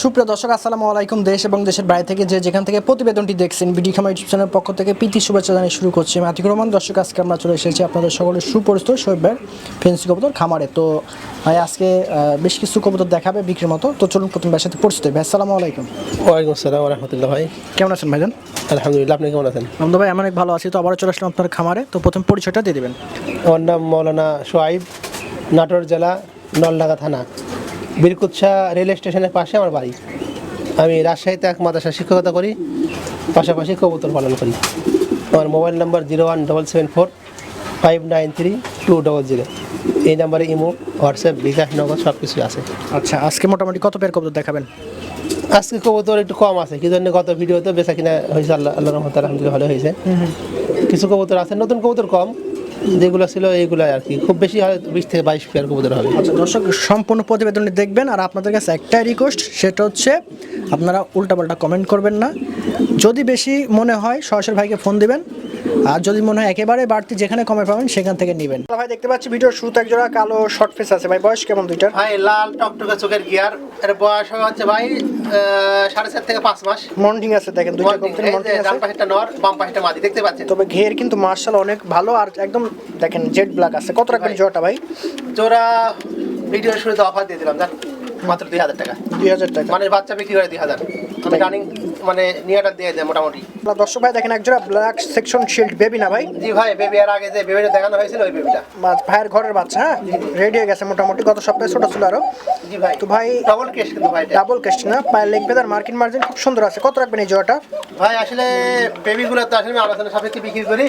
সুপ্রিয় দর্শক আসসালামু আলাইকুম। দেশ এবং দেশের বাইরে থেকে যেখান থেকে প্রতিবেদনটি দেখছেন বিডি খামার ইউটিউব চ্যানেলের পক্ষ থেকে প্রীতি শুভেচ্ছা জানিয়ে শুরু করছি। আমি আতিকুর রহমান। দর্শক আজকে আমরা চলে এসেছি আপনাদের সকলের সুপরিচিত শোয়েব ভাইয়ের ফেন্সি কবুতর খামারে। তো ভাই আজকে বেশ কিছু কবুতর দেখাবে বিক্রির মতো। তো চলুন প্রথম ভাইয়ের সাথে পরিচিত ভাই। আসসালামু আলাইকুম। ওয়ালাইকুম আসসালাম রাহমাতুল্লাহ। ভাই কেমন আছেন ভাইজান? আলহামদুলিল্লাহ, আপনি কেমন আছেন? নন্দ ভাই আমি অনেক ভালো আছি। তো আবারও চলে আসলাম আপনার খামারে। তো প্রথম পরিচয়টা দিয়ে দেবেন। আমার নাম মৌলানা সোহাইব, নাটোর জেলা নলডাঙ্গা থানা, বীরকুৎসা রেল স্টেশনের পাশে আমার বাড়ি। আমি রাজশাহীতে এক মাদ্রাসা শিক্ষকতা করি, পাশাপাশি কবুতর পালন করি। আমার মোবাইল নাম্বার 01774593200। এই নাম্বারে ইমো, হোয়াটসঅ্যাপ, বিকাশ, নগদ সব কিছু আছে। আচ্ছা, আজকে মোটামুটি কত পেয়ার কবুতর দেখাবেন? আজকে কবুতর একটু কম আছে, কি জন্য গত ভিডিওতে বেচা কিনা হয়েছে আল্লাহর রহমতে আলহামদুলিল্লাহ ভালো হয়েছে। কিছু কবুতর আছে, নতুন কবুতর কম, যেগুলো ছিল এইগুলাই আর কি। খুব বেশি হয় 20 থেকে 22 পেয়ার কবুতর হবে। আচ্ছা দর্শক, সম্পূর্ণ প্রতিবেদনটি দেখবেন। আর আপনাদের কাছে একটাই রিকোয়েস্ট, সেটা হচ্ছে আপনারা উল্টাপাল্টা কমেন্ট করবেন না। যদি বেশি মনে হয় সরাসরি ভাইকে ফোন দিবেন, আর যদি মনে হয় একেবারে বাড়তি যেখানে কমে পাবেন সেখান থেকে নেবেন। ভাই দেখতে পাচ্ছি ভিডিওর শুরুতে একজোড়া কালো শর্ট ফেস আছে ভাই, বয়স কেমন দুইটার? ভাই লাল টকটকে চোখের গিয়ার, এর বয়স হচ্ছে ভাই 4.5 থেকে 5 মাস। মর্নিং আছে দেখেন, দুইটা কবুতর মর্নিং আছে। ডান পাশেরটা নর, বাম পাশেরটা মাদি, দেখতে পাচ্ছেন। তবে ঘের কিন্তু মার্শাল্লাহ অনেক ভালো, আর একদম দেখেন জেড ব্ল্যাক আছে। কত রাখবেন জোড়াটা ভাই? জোড়া ভিডিওর শুরুতে অফার দিয়ে দিলাম, জান, মাত্র 2000 টাকা। 2000 টাকা মানে বাচ্চা বিক্রি করে 2000, আমি রানিং মানে নিয়াটা দিয়ে দেয় মোটামুটি। দর্শক ভাই দেখেন একজোড়া ব্ল্যাক সেকশন শিল্ড বেবি না ভাই? জি ভাই, বেবি এর আগে যে বেবিটা দেখানো হয়েছিল ওই বেবিটা ভাইয়ের ঘরের বাচ্চা। হ্যাঁ, রেডি হয়ে গেছে মোটামুটি। গত সপ্তাহে ছোট ছিল আরো। জি ভাই। তো ভাই ডাবল কেস কিন্তু ভাই, ডাবল কেস্ট না, পায়ের লেগ ফেদার মার্কিন মার্জিন খুব সুন্দর আছে। কত রাখবেন এই জোড়াটা? ভাই আসলে বেবিগুলো তো আসলে আমি আলোচনা সাপেক্ষে বিক্রি করি,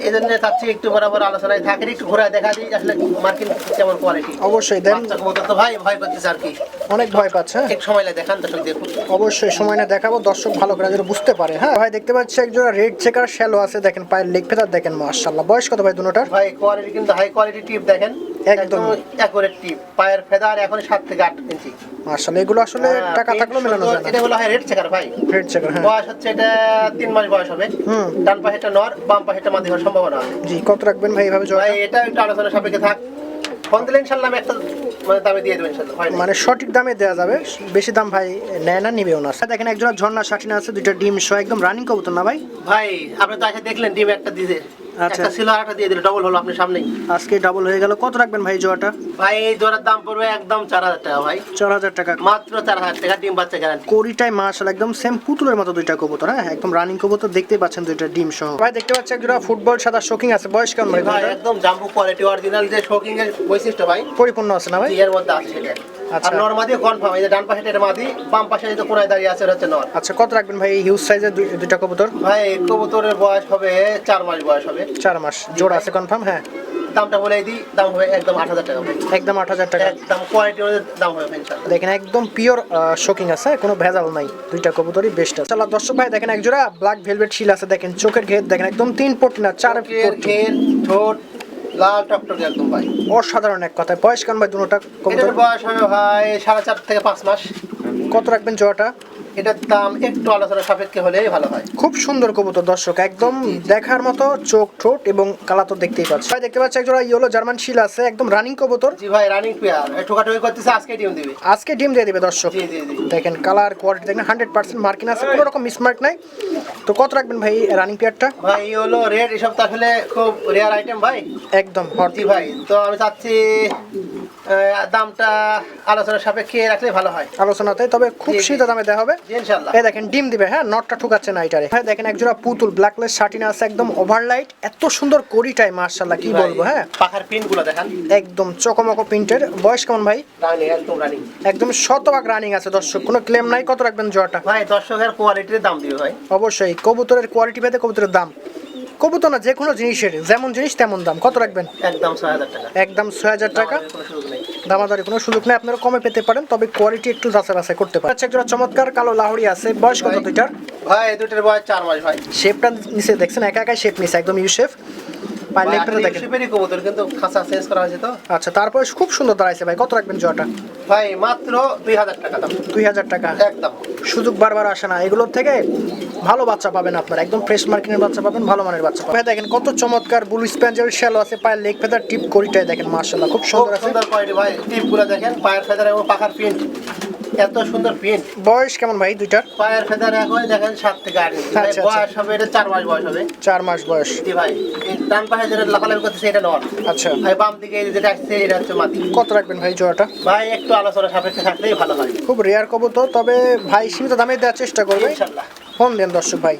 এই জন্য চাচ্ছি একটু বরাবর আলোচনায় থাকে, একটু ঘোরা দেখা দিই আসলে মার্কিন কেমন কোয়ালিটি। অবশ্যই দেন। তো ভাই ভয় করতেছে আর কি, অনেক ভয় পাচ্ছে। এক সময় লাগে দেখান দর্শক দেখুন। অবশ্যই সময় না দেখাবো, দর্শক ভালো করে যেন বুঝতে পারে। হ্যাঁ ভাই দেখতে পাচ্ছি একজোড়া রেড চেকার শ্যালো আছে দেখেন, পায়ের লেগ ফেদার দেখেন মাশাআল্লাহ। বয়স কত ভাই দুটোটার? ভাই কোয়ালিটি কিন্তু হাই কোয়ালিটি টিপ দেখেন, একদম অ্যাকুরেট টিপ। পায়ের ফেদার এখন 7 থেকে 8 ইঞ্চি মাশাআল্লাহ। এগুলো আসলে টাকা থাকলেও মেলানো যায় না। এটা বলা হয় রেড চেকার ভাই, রেড চেকার। হ্যাঁ, বয়স হচ্ছে এটা 3 মাস বয়স হবে। ডান পাশেটা নর, বাম পাশেটা মাদি হওয়ার সম্ভাবনা আছে। জি, কত রাখবেন ভাই এইভাবে জোড়া? ভাই এটা একটু আলোচনা সাপেক্ষে থাক, ফোন দিলে ইনশাআল্লাহ আমি একটা মানে দামে দিয়ে দেব ইনশাআল্লাহ। মানে সঠিক দামে দেওয়া যাবে, বেশি দাম ভাই নেয় না, নিবেও না। দেখেন একজোড়া ঝর্ণা শাটিনা আছে, দুইটা ডিম সহ একদম রানিং কবুতর না ভাই? ভাই আপনি তো এসে দেখলেন ডিম একটা দিতে, একটা ছিল আর একটা দিয়ে দিল, ডাবল হলো আপনার সামনেই। আজকে ডাবল হয়ে গেল। কত রাখবেন ভাই জোড়াটা? ভাই এই জোড়ার দাম পড়বে একদম 4000 টাকা ভাই। 4000 টাকা মাত্র 4000 টাকা, ডিম বাচ্চা গ্যারান্টি। কোরিটাই মাশাআল্লাহ একদম সেম পুতুলের মতো দুইটা কবুতর। হ্যাঁ, একদম রানিং কবুতর, দেখতেই পাচ্ছেন দুইটা ডিম সহ। ভাই দেখতে পাচ্ছি একজোড়া ফুটবল সাদা শোকিং আছে, বয়স কেমন ভাই? ভাই একদম জাম্বো কোয়ালিটি, অরিজিনাল যে শোকিং এর বৈশিষ্ট্য ভাই পরিপূর্ণ আছে না ভাই? এর মধ্যে আছে সেটা। আচ্ছা। আর নর মাদি কনফার্ম, এই যে ডান পাশে এটা মাদি, বাম পাশে এই যে কোনায় দাঁড়িয়ে আছে হচ্ছে নর। আচ্ছা, কত রাখবেন ভাই এই হিউজ সাইজের দুইটা কবুতর? ভাই কবুতরের বয়স হবে 4 মাস বয়স হবে। 4 মাস জোড়া আছে কনফার্ম? হ্যাঁ। দামটা বলে দিই, দাম হবে একদম 8000 টাকা ভাই। একদম 8000 টাকা, একদম কোয়ালিটি অনুযায়ী দাম হবে ইনশাআল্লাহ। দেখেন একদম পিওর শোকিং আছে, কোনো ভেজাল নাই। দুইটা কবুতরই বেস্ট আছে। চলো দর্শক ভাই দেখেন একজোড়া ব্ল্যাক ভেলভেট শিল আছে, দেখেন চোখের ঘের দেখেন একদম 3 পটি না 4 পটি। ঠোঁট লাল টকটকে একদম ভাই, অসাধারণ এক কথায়। বয়স কেমন ভাই দুটোটা কবুতর? এটার বয়স হবে ভাই 4.5 থেকে 5 মাস। কত রাখবেন জোড়াটা? এটার দাম একটু আলোচনা সাপেক্ষে হলেই ভালো হয়। খুব সুন্দর কবুতর দর্শক, একদম দেখার মতো চোখ ঠোঁট এবং কালা তো দেখতেই পাচ্ছি। ভাই দেখতে পাচ্ছি একজোড়া ইয়েলো জার্মান শিল আছে, একদম রানিং কবুতর। জি ভাই, রানিং পেয়ার, ঠোকাঠুকি করতেছে, আজকে ডিম দিবে। আজকে ডিম দিয়ে দিবে দর্শক। জি জি জি। দেখেন কালার কোয়ালিটি দেখেন 100% মার্কিং আছে, কোনো রকম মিসমার্ক নাই। তো কত রাখবেন ভাই রানিং পেয়ারটা? ভাই ইয়েলো রেড এসব তো আসলে খুব রেয়ার আইটেম ভাই, একদম হট। জি ভাই, তো আমি চাচ্ছি দামটা আলোচনা সাপেক্ষে রাখলে ভালো হয় আলোচনাতে, তবে খুব সীমিত দামে দেওয়া হবে ইনশাআল্লাহ। এই দেখেন ডিম দিবে। হ্যাঁ, নটটা ঠুকাচ্ছে না এটারে। ভাই দেখেন একজোড়া পুতুল ব্ল্যাকলেস শাটিনা আছে, একদম ওভারলাইট, এত সুন্দর কোরিটাই মাশাআল্লাহ কি বলবো। হ্যাঁ, পাখার পিনগুলো দেখেন একদম চকমকো প্রিন্টের। বয়স কেমন ভাই? রানিং, একদম রানিং, একদম শতভাগ রানিং আছে দর্শক, কোনো ক্লেম নাই। কত রাখবেন জোড়াটা? ভাই দর্শকের কোয়ালিটির দাম দিবে ভাই। অবশ্যই কবুতরের কোয়ালিটি ভেদে কবুতরের দাম, কবুতর না যে কোনো জিনিসের যেমন জিনিস তেমন দাম। কত রাখবেন? একদম 6000 টাকা, একদম 6000 টাকা। কোনো সুযোগ নেই, দামাদারি কোনো সুযোগ নেই, আপনারা কমে পেতে পারেন, তবে কোয়ালিটি একটু যাচাই বাছাই করতে পারেন। আচ্ছা, একজোড়া চমৎকার কালো লাহোরি আছে, বয়স কত দুইটার? ভাই দুটোর বয়স 4 মাস ভাই। শেপটা নিচে দেখছেন, একা একাই শেপ নিচে, একদম ইউ শেপ। পায়ের লেগটা দেখেন। শিপেরই কবুতর কিন্তু খাঁচা চেঞ্জ করা হয়েছে তো। আচ্ছা, তারপরে খুব সুন্দর দাঁড়াইছে ভাই। কত রাখবেন জোড়াটা? ভাই মাত্র 2000 টাকা দাম। 2000 টাকা একদম। সুযোগ বারবার আসে না, এগুলোর থেকে ভালো বাচ্চা পাবেন আপনারা, একদম ফ্রেশ মার্কিনের বাচ্চা পাবেন, ভালো মানের বাচ্চা পাবেন। দেখেন কত চমৎকার ব্লু স্প্যাঞ্জেল শ্যালো আছে, পায়ের লেগ ফেদার টিপ করিটাই দেখেন মাশাআল্লাহ খুব সুন্দর আছে। সুন্দর কোয়ালিটি ভাই, টিপগুলো দেখেন, পায়ের ফেদার এবং পাখার প্রিন্ট এত সুন্দর প্রিন্ট। বয়স কেমন ভাই দুইটার? পায়ের ফেদার এখন দেখেন 7 থেকে 8 ইঞ্চি। আচ্ছা, বয়স হবে এটা 4 মাস বয়স হবে। 4 মাস বয়স। জি ভাই, এই ডান পাশে যেটা লাফালাফি করতেছে এটা নর। আচ্ছা, আর বাম দিকে যেটা আসছে এটা হচ্ছে মাদি। কত রাখবেন ভাই জোড়াটা? ভাই একটু আলোচনা সাপেক্ষে থাকলেই ভালো হয়। খুব রেয়ার কবুতর, তবে ভাই সীমিত দামে দেওয়ার চেষ্টা করবে। ইনশাআল্লাহ। ফোন দেন দর্শক ভাই,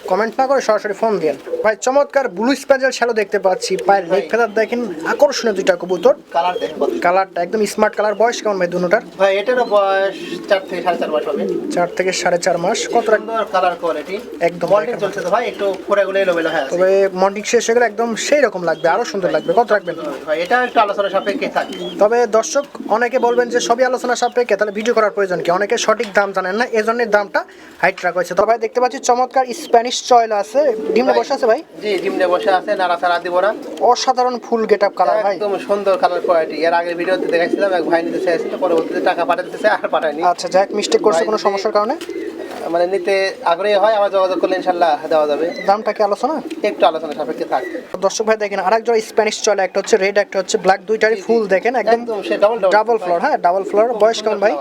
কমেন্ট না করে সরাসরি ফোন দেন ভাই। চমৎকার ব্লু স্প্যাজেল শ্যালো দেখতে পাচ্ছি, পায়ের লেগ ফেদার দেখেন, আকর্ষণীয় দুইটা কবুতর। কালার দেখেন কত। কালারটা একদম স্মার্ট কালার। বয়স কেমন ভাই দুটোটার? ভাই এটারও বয়স 4 থেকে 4.5 মাস হবে। 4 থেকে 4.5 মাস। কত রাখবেন? সুন্দর কালার কোয়ালিটি একদম মল্টিং চলছে তো ভাই, একটু ফোড়াগুলো এলোমেলো হয়ে আছে। তবে মন্টিং শেষ হয়ে গেলে একদম সেই রকম লাগবে, আরো সুন্দর লাগবে। কত রাখবেন ভাই এটা একটু আলোচনা সাপেক্ষে থাকে। তবে দর্শক অনেকে বলবেন যে সবই আলোচনা সাপেক্ষে, তাহলে ভিডিও করার প্রয়োজন কি? অনেকে সঠিক দাম জানেন না, এজন্য দামটা হাইট রাখা হয়েছে। তবে ভাই দেখতে পাচ্ছি চমৎকার স্প্যানিশ চয়লা আছে, ডিমে বসে আছে ভাই। জি ডিমনে বসে আছে, নাড়াচাড়া দিব না। অসাধারণ ফুল গেটআপ কালার ভাই, একদম সুন্দর কালার কোয়ালিটি। এর আগের ভিডিওতে দেখাইছিলাম, এক ভাই নিতে চাইছিল, পরবর্তীতে টাকা পাঠাতে চাইছে আর পাঠায়নি। আচ্ছা যাক, মিস্টেক করছে কোনো সমস্যার কারণে, মানে নিতে আগ্রহী হয় আমার যোগাযোগ করলে ইনশাআল্লাহ দেওয়া যাবে। দামটা কি আলোচনা? একটু আলোচনা সাপেক্ষে থাকে। দর্শক ভাই দেখেন আরেক জোড়া স্প্যানিশ চয়লা, একটা হচ্ছে রেড একটা হচ্ছে ব্ল্যাক, দুইটারই ফুল দেখেন একদম একদম সে ডাবল ফ্লোর। হ্যাঁ ডাবল ফ্লোর। বয়স কেমন ভাই?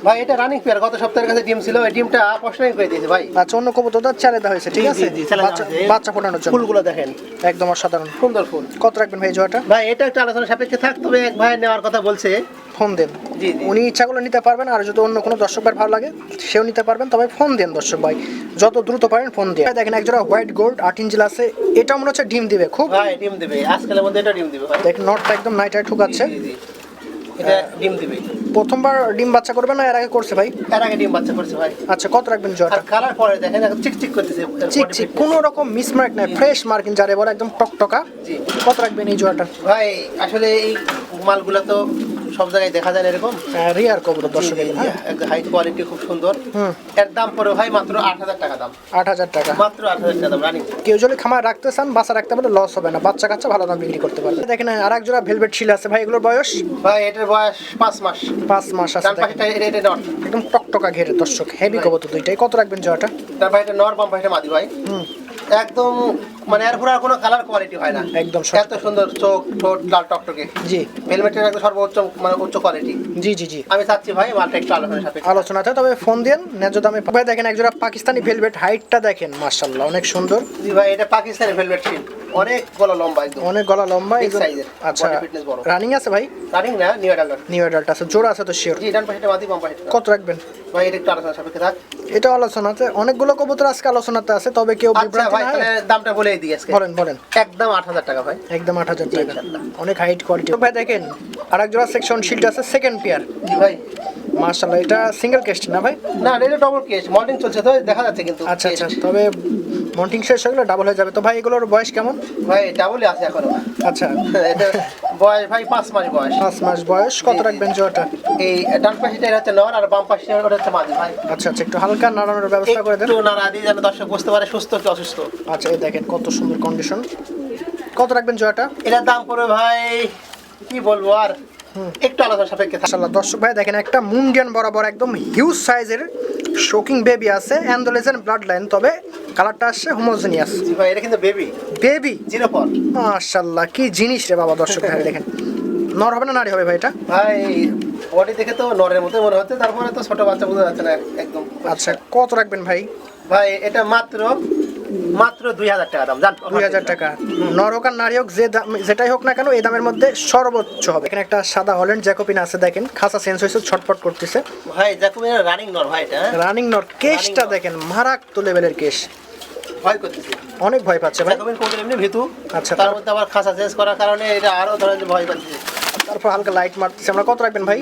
ভাই এটা রানিং পেয়ার, গত সপ্তাহের কাছে ডিম ছিল, এই ডিমটা প্রশ্নই করে দিয়েছে ভাই। আচ্ছা, অন্য কবুতরটা ছেড়ে দেওয়া হয়েছে, ঠিক জি, আছে? জি, ছেড়ে দেওয়া হয়েছে। বাচ্চা ফোটানোর জন্য। ফুলগুলো দেখেন একদম অসাধারণ সুন্দর ফুল। কত রাখবেন ভাই জোড়াটা? ভাই এটা একটা আলোচনা সাপেক্ষে থাক, তবে এক ভাই নেওয়ার কথা বলছে। ফোন দেন, জি জি উনি ইচ্ছা করলে নিতে পারবেন, আর যদি অন্য কোনো দর্শক ভাই ভালো লাগে সেও নিতে পারবেন। তবে ফোন দেন দর্শক ভাই, যত দ্রুত পারেন ফোন দিয়ে। দেখেন একজোড়া হোয়াইট গোল্ড 8 ইঞ্চি আছে, এটা মনে হচ্ছে ডিম দিবে খুব। ভাই ডিম দিবে আজকালের মধ্যে, এটা ডিম দিবে ভাই। দেখেন নটটা একদম নাইটায় ঠুকাচ্ছে। জি, জি, এটা ডিম দিবে। প্রথমবার ডিম বাচ্চা করবে না এর আগে করছে ভাই? এর আগে ডিম বাচ্চা করছে ভাই। আচ্ছা, কত রাখবেন জোড়াটা? আর কালার পরে দেখেন একদম চিকচিক করতেছে, চিক চিক, কোনো রকম মিসমার্ক নাই, ফ্রেশ মার্কিং যারে বলে, একদম টকটকা। জি কত রাখবেন এই জোড়াটা? ভাই আসলে এই মালগুলা তো সব জায়গায় দেখা যায় না এরকম। রিয়ার কবুতর দর্শক। হাই কোয়ালিটি খুব সুন্দর। এর দাম পড়ে ভাই মাত্র 8,000 টাকা দাম। 8,000 টাকা মাত্র 8,000 টাকা দাম রানিং। কেউ যদি খামার রাখতে চান, বাচ্চা রাখতে পারলে লস হবে না, বাচ্চা কাচ্চা ভালো দাম বিক্রি করতে পারবে। দেখেন আর এক জোড়া ভেলভেট শিল আছে ভাই, এগুলোর বয়স? ভাই এটার বয়স 5 মাস। 5 মাস আছে। ডান পাশেটা এটা নর। একদম টকটকা ঘেরে দর্শক, হেভি কবুতর দুইটাই। কত রাখবেন জোড়াটা? ডান পাশেটা নর, বাম পাশেটা মাদি ভাই। একদম মানে এর পুরো কোনো কালার কোয়ালিটি হয় না, একদম এত সুন্দর চোখ ঠোঁট লাল টকটকে। জি হেলমেটের একদম সর্বোচ্চ মানে উচ্চ কোয়ালিটি। জি জি জি, আমি চাচ্ছি ভাই মালটা একটু আলোচনার সাথে আলোচনাতে, তবে ফোন দেন ন্যায্য দামে। ভাই দেখেন একজোড়া পাকিস্তানি ভেলভেট, হাইটটা দেখেন মাশাআল্লাহ অনেক সুন্দর। জি ভাই এটা পাকিস্তানি ভেলভেট শিট, অনেক গলা লম্বা একদম, অনেক গলা লম্বা Big একদম। size এর, আচ্ছা, body fitness বড়। রানিং আছে ভাই? রানিং না, নিউ অ্যাডাল্ট। নিউ অ্যাডাল্ট আছে, জোড়া আছে তো শিওর? জি ডান পাশেটা মাদি, বাম পাশেটা। কত রাখবেন ভাই এটা একটু আলোচনার সাপেক্ষে থাক। এটা আলোচনাতে, অনেকগুলো কবুতর আজকে আলোচনাতে আছে, তবে কেউ আচ্ছা বিভ্রান্তি ভাই না তাহলে হয়। দামটা বলে দিই আজকে। বলেন বলেন। একদম 8,000 টাকা ভাই। একদম 8,000 টাকা, ইনশাআল্লাহ। অনেক হাইট কোয়ালিটি। ভাই দেখেন আরেক জোড়া সেকশন শিল্ড আছে, সেকেন্ড পেয়ার। জি ভাই মাশাআল্লাহ, এটা সিঙ্গেল কেস্ট না ভাই? না এটা ডবল কেস, মল্টিং চলছে তো দেখা যাচ্ছে কিন্তু। আচ্ছা আচ্ছা, তবে মন্টিং শেষ হয়ে গেলে ডাবল হয়ে যাবে। তো ভাই এগুলোর বয়স কেমন? ভাই ডাবলই আছে এখনো। আচ্ছা, এটা বয়স ভাই 5 মাস বয়স। 5 মাস বয়স। কত রাখবেন জোড়াটা? এই ডান পাশেটা এটা হচ্ছে নর, আর বাম পাশে ওটা হচ্ছে মাদি ভাই। আচ্ছা আচ্ছা, একটু হালকা নাড়ানোর ব্যবস্থা করে দেন। একটু নাড়া দিয়ে যেন দর্শক বুঝতে পারে সুস্থ কি অসুস্থ। আচ্ছা, এই দেখেন কত সুন্দর কন্ডিশন। কত রাখবেন জোড়াটা? এটার দাম পড়বে ভাই কি বলবো আর, একটু আলাদা সাপেক্ষে থাকে। মাশাআল্লাহ দর্শক ভাই দেখেন একটা মুন্ডিয়ান বরাবর একদম হিউজ সাইজের শোকিং বেবি আছে, অ্যান্ডোলেজেন ব্লাড লাইন, তবে কালারটা আসছে হোমোজেনিয়াস। জি ভাই এটা কিন্তু বেবি বেবি 0 পর। মাশাআল্লাহ কি জিনিস রে বাবা। দর্শক ভাই দেখেন, নর হবে না নারী হবে ভাই এটা? ভাই বডি দেখে তো নরের মতো মনে হচ্ছে, তারপরে তো ছোট বাচ্চা বোঝা যাচ্ছে না একদম। আচ্ছা, কত রাখবেন ভাই? ভাই এটা মাত্র 2,000 টাকা দাম জান। 2,000 টাকা। নর হোক আর নারী হোক, যেটাই হোক না কেন এই দামের মধ্যে সর্বোচ্চ হবে। এখানে একটা সাদা হল্যান্ড জ্যাকোবিন আছে, দেখেন খাসা সেন্স হয়েছে, ছটফট করতেছে। ভাই জ্যাকোবিন রানিং নর ভাই এটা। রানিং নর, কেসটা দেখেন মারাত্মক লেভেলের কেস, ভয় করতেছে, অনেক ভয় পাচ্ছে ভাই। জ্যাকোবিন কোন এমনি ভিতু। আচ্ছা, তার মধ্যে আবার খাসা চেঞ্জ করার কারণে এটা আরো ধরেন যে ভয় পাচ্ছে। তারপর হালকা লাইট মারতেছে। আমরা কত রাখবেন ভাই?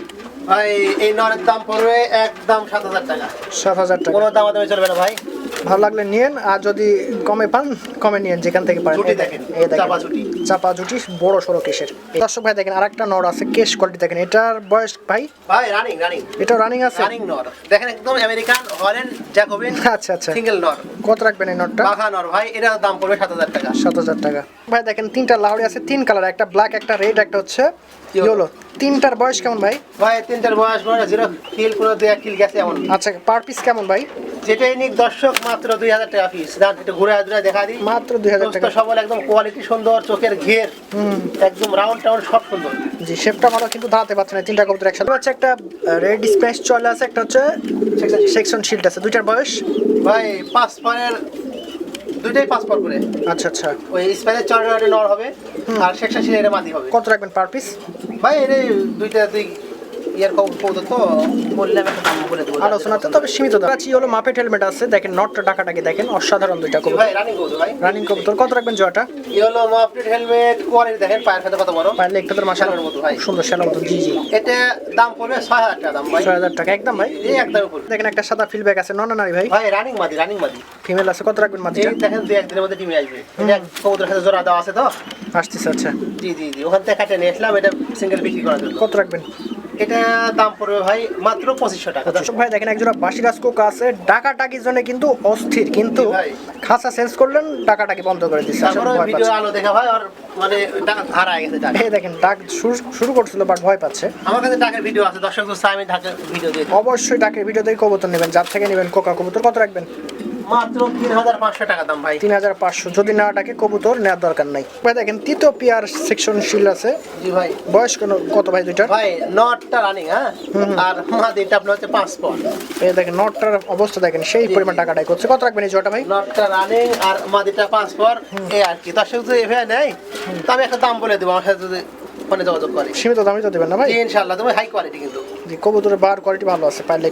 ভাই এই নরের দাম পড়বে একদম 7,000 টাকা। 7,000 টাকা। কোনো দাম দামে চলবে না ভাই। ভালো লাগলে নিয়েন, আর যদি কমে পান কমে নিয়েন, যেখান থেকে পারেন। জুটি দেখেন, এই দেখেন চাপা জুটি। চাপা জুটি, বড় সড়ো কেশের। দর্শক ভাই দেখেন আরেকটা নর আছে, কেশ কোয়ালিটি দেখেন। এটার বয়স ভাই? ভাই রানিং রানিং এটা রানিং আছে? রানিং নর দেখেন, একদম আমেরিকান হল্যান্ড জ্যাকোবিন। আচ্ছা আচ্ছা, সিঙ্গেল নর। কত রাখবেন এই নরটা? বাঘা নর ভাই, এটার দাম পড়বে 7,000 টাকা। 7,000 টাকা। ভাই দেখেন তিনটা লাউড়ি আছে, 3 কালার, একটা ব্ল্যাক, একটা রেড, একটা হচ্ছে ইয়েলো। তিনটার বয়স কেমন ভাই? ভাই তিনটার বয়স মানে 0 কিল, কোনো 2 কিল গেছে এমন। আচ্ছা, পার পিস কেমন ভাই? যেটাই নিক দর্শক মাত্র 2000 টাকা পিস। দাম একটু ঘুরে ঘুরে দেখা দিই। মাত্র 2000 টাকা। সবল একদম কোয়ালিটি সুন্দর, চোখের ঘের একদম রাউন্ড টাউন্ড সব সুন্দর। জি শেপটা ভালো কিন্তু দাঁড়াতে পারছে না, তিনটা কবুতর একসাথে হচ্ছে। একটা রেড স্প্যাশ চলে আছে, একটা হচ্ছে সেকশন শিল্ড আছে। দুইটার বয়স ভাই 5 পরের দুইটাই 5 পর করে। আচ্ছা আচ্ছা। ওই স্প্যানের চড়াটা নর হবে আর সেকশন শিল্ডের মাদি হবে। কত রাখবেন পার পিস? ভাই এর দুইটা দুই ইয়ার কবুতর তো বললাম একটা দাম বলে দেব। আলোচনাতে তবে সীমিত দাম আছে। হলো মাপেট হেলমেট আছে, দেখেন নটটা টাকাটাকে দেখেন, অসাধারণ দুইটা কবুতর। ভাই রানিং কবুতর ভাই। রানিং কবুতর কত রাখবেন জয়টা? ইয়েলো মাপেট হেলমেট কোয়ালিটি দেখেন, পায়ের সাথে কত বড়, পারলে একটু তোর মাশাআল্লাহ মতো ভাই। সুন্দর শ্যালো মতো। জি জি। এটা দাম পড়বে 6000 টাকা দাম ভাই। 6000 টাকা একদম ভাই। এই একদম উপর। দেখেন একটা সাদা ফিলব্যাক আছে, নন নারী ভাই। ভাই রানিং মাদি, রানিং মাদি। ফিমেল আছে, কত রাখবেন মাদিটা? এই দেখেন 2 একদিনের মধ্যে টিমে আসবে। এটা কবুতরের সাথে জোড়া দেওয়া আছে তো। আসতেছে আচ্ছা। জি জি জি, ওখান থেকে কাটে নিয়ে আসলাম, এটা সিঙ্গেল বিক্রি করার জন্য। কত রাখবেন? এটা দাম পড়বে ভাই মাত্র 2500 টাকা। দর্শক ভাই দেখেন একজোড়া বাসিরাজ কোকা আছে, ডাকাটাকির জন্য কিন্তু অস্থির, কিন্তু ভাই। খাঁচা চেঞ্জ করলেন ডাকাটাকি বন্ধ করে দিচ্ছে। আসলে তারপরে ভয় ভিডিও পাচ্ছে। আলো দেখা ভাই, আর মানে টাকা হারায় গেছে টাকা। এই দেখেন ডাক শুরু করছিল বাট ভয় পাচ্ছে। আমার কাছে টাকার ভিডিও আছে, দর্শক তো চাই আমি ঢাকার ভিডিও দিয়ে দিই। অবশ্যই ডাকের ভিডিও দেখে কবুতর নেবেন, যার থেকে নেবেন কোকা কবুতর। কত রাখবেন? মাত্র 3500 টাকা দাম ভাই। 3500। যদি না ডাকে কবুতর নেওয়ার দরকার নাই। ভাই দেখেন তৃতীয় পিয়ার সেকশন শিল আছে। জি ভাই। বয়স কত ভাই দুইটা? ভাই নটটা রানিং, হ্যাঁ, আর মাদিটা আপনার হচ্ছে 5 পর। এই দেখেন নটটার অবস্থা দেখেন, সেই পরিমাণ টাকাটাই করছে। কত রাখবেন এই জোড়াটা ভাই? নটটা রানিং আর মাদিটা 5 পর, এই আর কি। দর্শক যদি এভাবে নেয় তো আমি একটা দাম বলে দেবো, আমার সাথে যদি ফোনে যোগাযোগ করে। সীমিত দামই তো দেবেন না ভাই? জি ইনশাআল্লাহ, তুমি হাই কোয়ালিটি কিন্তু। জি কবুতরের বার কোয়ালিটি ভালো আছে, পারলে